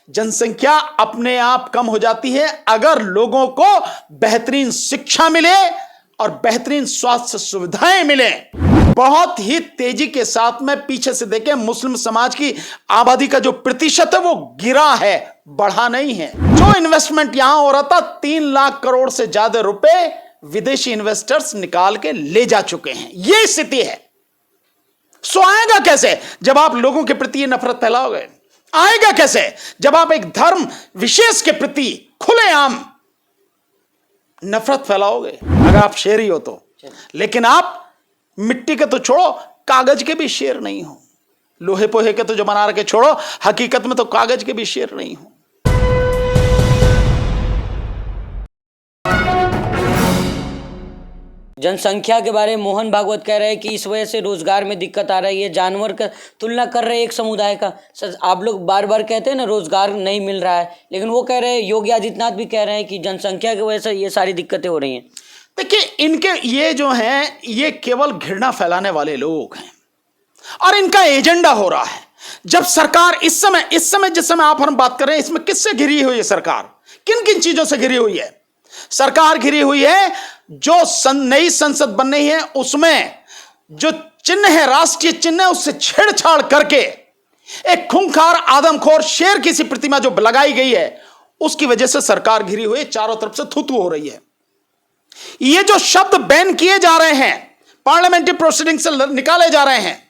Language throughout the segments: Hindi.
जनसंख्या अपने आप कम हो जाती है अगर लोगों को बेहतरीन शिक्षा मिले और बेहतरीन स्वास्थ्य सुविधाएं मिले। बहुत ही तेजी के साथ में पीछे से देखें, मुस्लिम समाज की आबादी का जो प्रतिशत है वो गिरा है, बढ़ा नहीं है। जो इन्वेस्टमेंट यहां हो रहा था 3 लाख करोड़ से ज्यादा रुपए विदेशी इन्वेस्टर्स निकाल के ले जा चुके हैं। यह स्थिति है। सो आएगा कैसे जब आप लोगों के प्रति नफरत फैलाओगे? आएगा कैसे जब आप एक धर्म विशेष के प्रति खुलेआम नफरत फैलाओगे? अगर आप शेर ही हो तो। लेकिन आप मिट्टी के तो छोड़ो, कागज के भी शेर नहीं हो। लोहे पोहे के तो जो बना रखे छोड़ो, हकीकत में तो कागज के भी शेर नहीं हो। जनसंख्या के बारे में मोहन भागवत कह रहे हैं कि इस वजह से रोजगार में दिक्कत आ रही है। जानवर का तुलना कर रहे हैं एक समुदाय का। सर, आप लोग बार बार कहते हैं ना रोजगार नहीं मिल रहा है, लेकिन वो कह रहे हैं, योगी आदित्यनाथ भी कह रहे हैं कि जनसंख्या की वजह से ये सारी दिक्कतें हो रही हैं। देखिए, इनके ये जो हैं ये केवल घृणा फैलाने वाले लोग हैं और इनका एजेंडा हो रहा है। जब सरकार इस समय जिस समय हम बात कर रहे हैं, इसमें किससे घिरी हुई है सरकार? किन किन चीजों से घिरी हुई है सरकार? घिरी हुई है जो नई संसद बन रही है, उसमें जो चिन्ह है, राष्ट्रीय चिन्ह है, उससे छेड़छाड़ करके एक खूंखार आदमखोर शेर की सी प्रतिमा जो लगाई गई है, उसकी वजह से सरकार घिरी हुई है। चारों तरफ से थू-थू हो रही है। ये जो शब्द बैन किए जा रहे हैं, पार्लियामेंट्री प्रोसीडिंग से निकाले जा रहे हैं,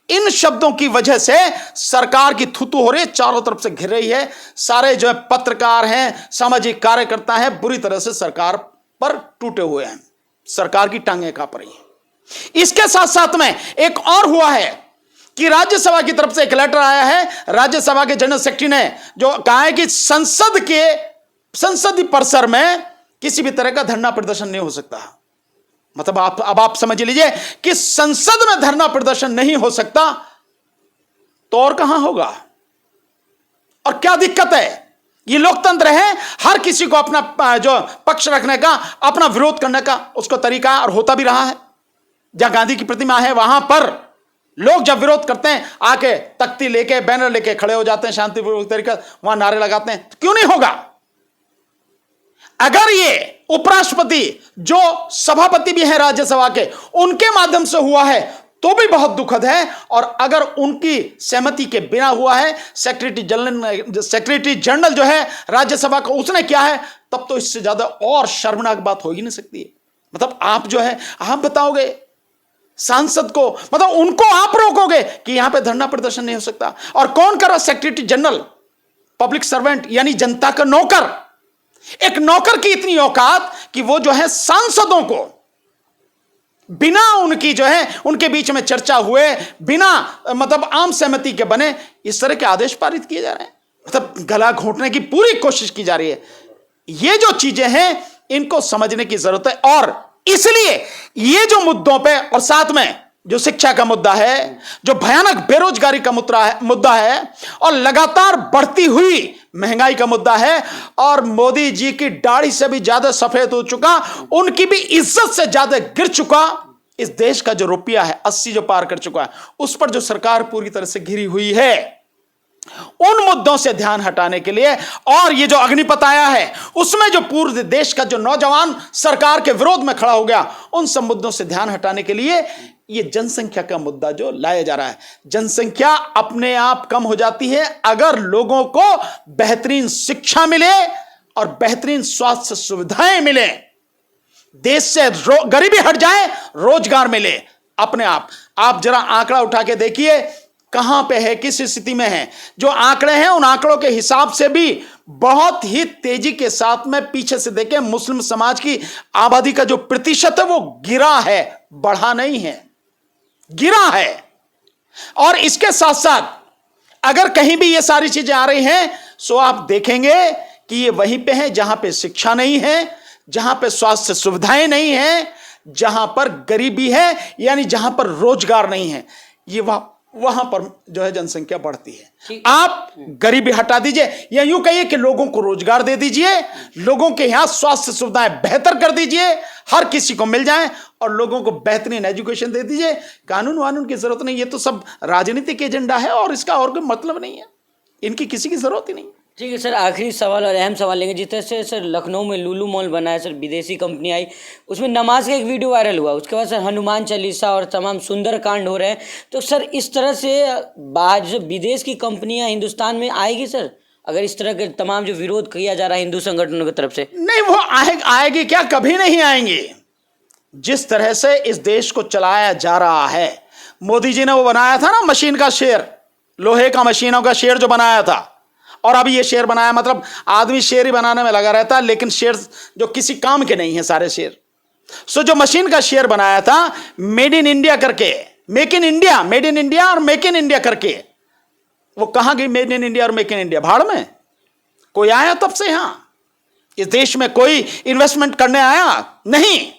इन शब्दों की वजह से सरकार की थू-थू हो रही है, चारों तरफ से घिर रही है। सारे जो है पत्रकार हैं, सामाजिक कार्यकर्ता हैं, बुरी तरह से सरकार पर टूटे हुए हैं। सरकार की टांगें कांप रही हैं। इसके साथ साथ में एक और हुआ है कि राज्यसभा की तरफ से एक लेटर आया है। राज्यसभा के जनरल सेक्रेटरी ने जो कहा है कि संसदीय परिसर में किसी भी तरह का धरना प्रदर्शन नहीं हो सकता। मतलब अब आप समझ लीजिए कि संसद में धरना प्रदर्शन नहीं हो सकता तो और कहां होगा? और क्या दिक्कत है? ये लोकतंत्र है। हर किसी को अपना जो पक्ष रखने का, अपना विरोध करने का उसको तरीका और होता भी रहा है। जहां गांधी की प्रतिमा है वहां पर लोग जब विरोध करते हैं, आके तख्ती लेके, बैनर लेके खड़े हो जाते हैं, शांतिपूर्वक तरीका वहां नारे लगाते हैं। तो क्यों नहीं होगा? अगर ये उपराष्ट्रपति जो सभापति भी हैं राज्यसभा के, उनके माध्यम से हुआ है तो भी बहुत दुखद है। और अगर उनकी सहमति के बिना हुआ है, सेक्रेटरी जनरल जो है राज्यसभा का, उसने किया है, तब तो इससे ज्यादा और शर्मनाक बात हो ही नहीं सकती है। मतलब आप जो है, आप बताओगे सांसद को, मतलब उनको आप रोकोगे कि यहां पे धरना प्रदर्शन नहीं हो सकता। और कौन कर रहा? सेक्रेटरी जनरल, पब्लिक सर्वेंट, यानी जनता का नौकर। एक नौकर की इतनी औकात कि वो जो है सांसदों को बिना उनकी जो है उनके बीच में चर्चा हुए, बिना मतलब आम सहमति के बने, इस तरह के आदेश पारित किए जा रहे हैं। मतलब गला घोंटने की पूरी कोशिश की जा रही है। ये जो चीजें हैं इनको समझने की जरूरत है। और इसलिए ये जो मुद्दों पे, और साथ में जो शिक्षा का मुद्दा है, जो भयानक बेरोजगारी का मुद्दा है, और लगातार बढ़ती हुई महंगाई का मुद्दा है, और मोदी जी की दाढ़ी से भी ज्यादा सफेद हो चुका, उनकी भी इज्जत से ज्यादा गिर चुका इस देश का जो रुपया है, 80 जो पार कर चुका है, उस पर जो सरकार पूरी तरह से घिरी हुई है, उन मुद्दों से ध्यान हटाने के लिए, और ये जो अग्निपथ आया है उसमें जो पूरे देश का जो नौजवान सरकार के विरोध में खड़ा हो गया, उन सब मुद्दों से ध्यान हटाने के लिए ये जनसंख्या का मुद्दा जो लाया जा रहा है। जनसंख्या अपने आप कम हो जाती है अगर लोगों को बेहतरीन शिक्षा मिले और बेहतरीन स्वास्थ्य सुविधाएं मिले, देश से गरीबी हट जाए, रोजगार मिले अपने आप जरा आंकड़ा उठा के देखिए कहां पे है, किस स्थिति में है। जो आंकड़े हैं उन आंकड़ों के हिसाब से भी बहुत ही तेजी के साथ में पीछे से देखें, मुस्लिम समाज की आबादी का जो प्रतिशत है वो गिरा है, बढ़ा नहीं है, गिरा है। और इसके साथ साथ अगर कहीं भी ये सारी चीजें आ रही हैं, सो आप देखेंगे कि ये वहीं पे है जहां पे शिक्षा नहीं है, जहां पे स्वास्थ्य सुविधाएं नहीं है, जहां पर गरीबी है, यानी जहां पर रोजगार नहीं है, ये वहां पर जो है जनसंख्या बढ़ती है। आप गरीबी हटा दीजिए, या यूं कहिए कि लोगों को रोजगार दे दीजिए, लोगों के यहां स्वास्थ्य सुविधाएं बेहतर कर दीजिए, हर किसी को मिल जाए, और लोगों को बेहतरीन एजुकेशन दे दीजिए। कानून वानून की जरूरत नहीं, ये तो सब राजनीतिक एजेंडा है और इसका और कोई मतलब नहीं है, इनकी किसी की जरूरत ही नहीं। ठीक है सर, आखिरी सवाल और अहम सवाल लेंगे। जिस तरह से सर लखनऊ में लुलु मॉल बना है सर, विदेशी कंपनी आई, उसमें नमाज का एक वीडियो वायरल हुआ, उसके बाद सर हनुमान चालीसा और तमाम सुंदर कांड हो रहे हैं। तो सर इस तरह से बाहर विदेश की कंपनियां हिंदुस्तान में आएगी सर, अगर इस तरह के तमाम जो विरोध किया जा रहा है हिंदू संगठनों की तरफ से? नहीं, वो आएगी क्या, कभी नहीं आएंगी। जिस तरह से इस देश को चलाया जा रहा है, मोदी जी ने वो बनाया था ना मशीन का शेर, लोहे का मशीनों का शेर जो बनाया था, और अभी ये शेर बनाया, मतलब आदमी शेर ही बनाने में लगा रहता है, लेकिन शेर जो किसी काम के नहीं है सारे शेर। सो जो मशीन का शेर बनाया था मेड इन इंडिया करके, make in India, made in India और मेक इन इंडिया करके, वो कहां गई मेड इन इंडिया और मेक इन इंडिया? भाड़ में। कोई आया तब से यहां इस देश में कोई इन्वेस्टमेंट करने आया? नहीं,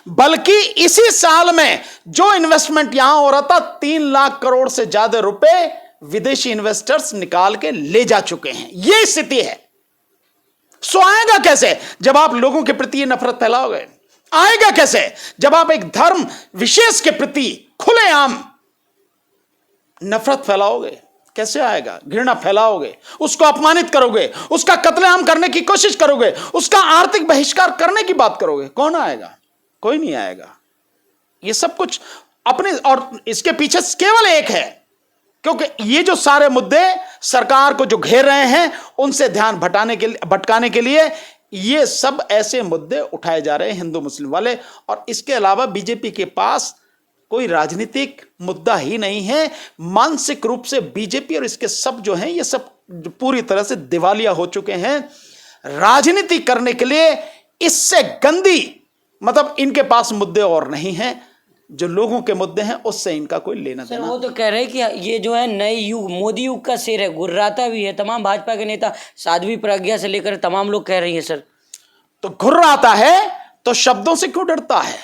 बल्कि इसी साल में जो इन्वेस्टमेंट यहां हो रहा था 3 लाख करोड़ से ज्यादा रुपए विदेशी इन्वेस्टर्स निकाल के ले जा चुके हैं। यह स्थिति है। सो आएगा कैसे जब आप लोगों के प्रति नफरत फैलाओगे? आएगा कैसे जब आप एक धर्म विशेष के प्रति खुलेआम नफरत फैलाओगे? कैसे आएगा? घृणा फैलाओगे, उसको अपमानित करोगे, उसका कत्लेआम करने की कोशिश करोगे, उसका आर्थिक बहिष्कार करने की बात करोगे। कौन आएगा? कोई नहीं आएगा। ये सब कुछ अपने, और इसके पीछे केवल एक है, क्योंकि ये जो सारे मुद्दे सरकार को जो घेर रहे हैं उनसे ध्यान भटकाने के लिए ये सब ऐसे मुद्दे उठाए जा रहे हैं हिंदू मुस्लिम वाले। और इसके अलावा बीजेपी के पास कोई राजनीतिक मुद्दा ही नहीं है। मानसिक रूप से बीजेपी और इसके सब जो हैं ये सब पूरी तरह से दिवालिया हो चुके हैं। राजनीति करने के लिए इससे गंदी, मतलब इनके पास मुद्दे और नहीं हैं। जो लोगों के मुद्दे हैं उससे इनका कोई लेना सर देना। वो तो कह रहे हैं कि ये जो है नए युग, मोदी युग का शेर है, गुर्राता भी है। तमाम भाजपा के नेता, साध्वी प्रज्ञा से लेकर तमाम लोग कह रही हैं सर। तो घुर्राता है तो शब्दों से क्यों डरता है?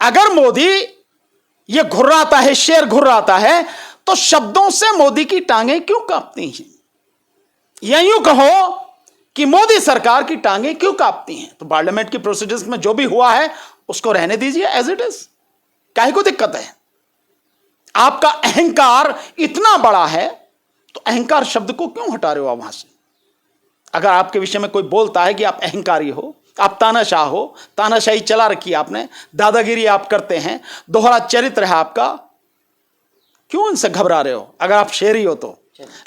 अगर मोदी ये घुर्राता है, शेर घुर्राता है, तो शब्दों से मोदी की टांगें क्यों कांपती हैं? या यूं कहो कि मोदी सरकार की टांगें क्यों कांपती हैं? तो पार्लियामेंट की प्रोसीजर्स में जो भी हुआ है उसको रहने दीजिए एज इट इज। काहे को दिक्कत है? आपका अहंकार इतना बड़ा है तो अहंकार शब्द को क्यों हटा रहे हो आप वहां से? अगर आपके विषय में कोई बोलता है कि आप अहंकारी हो, आप तानाशाह हो, तानाशाही चला रखी है आपने, दादागिरी आप करते हैं, दोहरा चरित्र है आपका, क्यों इनसे घबरा रहे हो? अगर आप शेर ही हो तो।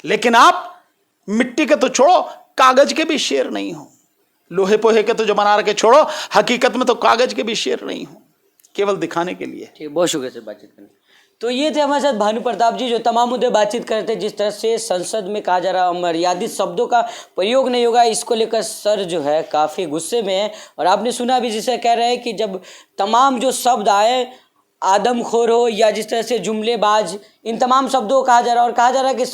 लेकिन आप मिट्टी के तो छोड़ो, कागज के भी शेर नहीं हो। लोहे पोहे के तो जो बना रखे छोड़ो, हकीकत में तो कागज के भी शेर नहीं हो, केवल दिखाने के लिए। ठीक, बहुत शुक्रिया सर बातचीत करने। तो ये थे हमारे साथ भानु प्रताप जी, जो तमाम मुद्दे बातचीत कर रहे थे। जिस तरह से संसद में कहा जा रहा मर्यादित शब्दों का प्रयोग नहीं होगा, इसको लेकर सर जो है काफ़ी गुस्से में है। और आपने सुना भी जिसे कह रहे हैं कि जब तमाम जो शब्द आए, आदमखोर हो या जिस तरह से जुमलेबाज, इन तमाम शब्दों को कहा जा रहा है। और कहा जा रहा है कि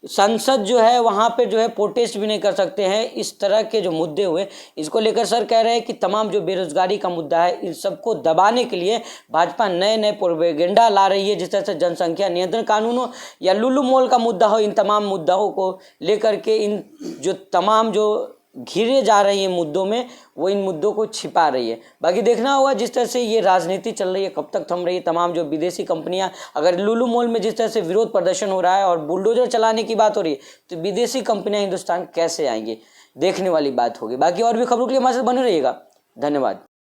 संसद जो है वहाँ पे जो है प्रोटेस्ट भी नहीं कर सकते हैं। इस तरह के जो मुद्दे हुए, इसको लेकर सर कह रहे हैं कि तमाम जो बेरोजगारी का मुद्दा है, इन सबको दबाने के लिए भाजपा नए नए प्रोपेगेंडा ला रही है। जिस तरह से जनसंख्या नियंत्रण कानून हो या लुलु मॉल का मुद्दा हो, इन तमाम मुद्दाओं को लेकर के इन जो तमाम जो घिरे जा रही है मुद्दों में, वो इन मुद्दों को छिपा रही है। बाकी देखना होगा जिस तरह से ये राजनीति चल रही है कब तक थम रही है। तमाम जो विदेशी कंपनियां, अगर लुलु मॉल में जिस तरह से विरोध प्रदर्शन हो रहा है और बुलडोजर चलाने की बात हो रही है, तो विदेशी कंपनियां हिंदुस्तान कैसे आएंगी, देखने वाली बात होगी। बाकी और भी खबरों के लिए हमारे साथ बने रहिएगा। धन्यवाद।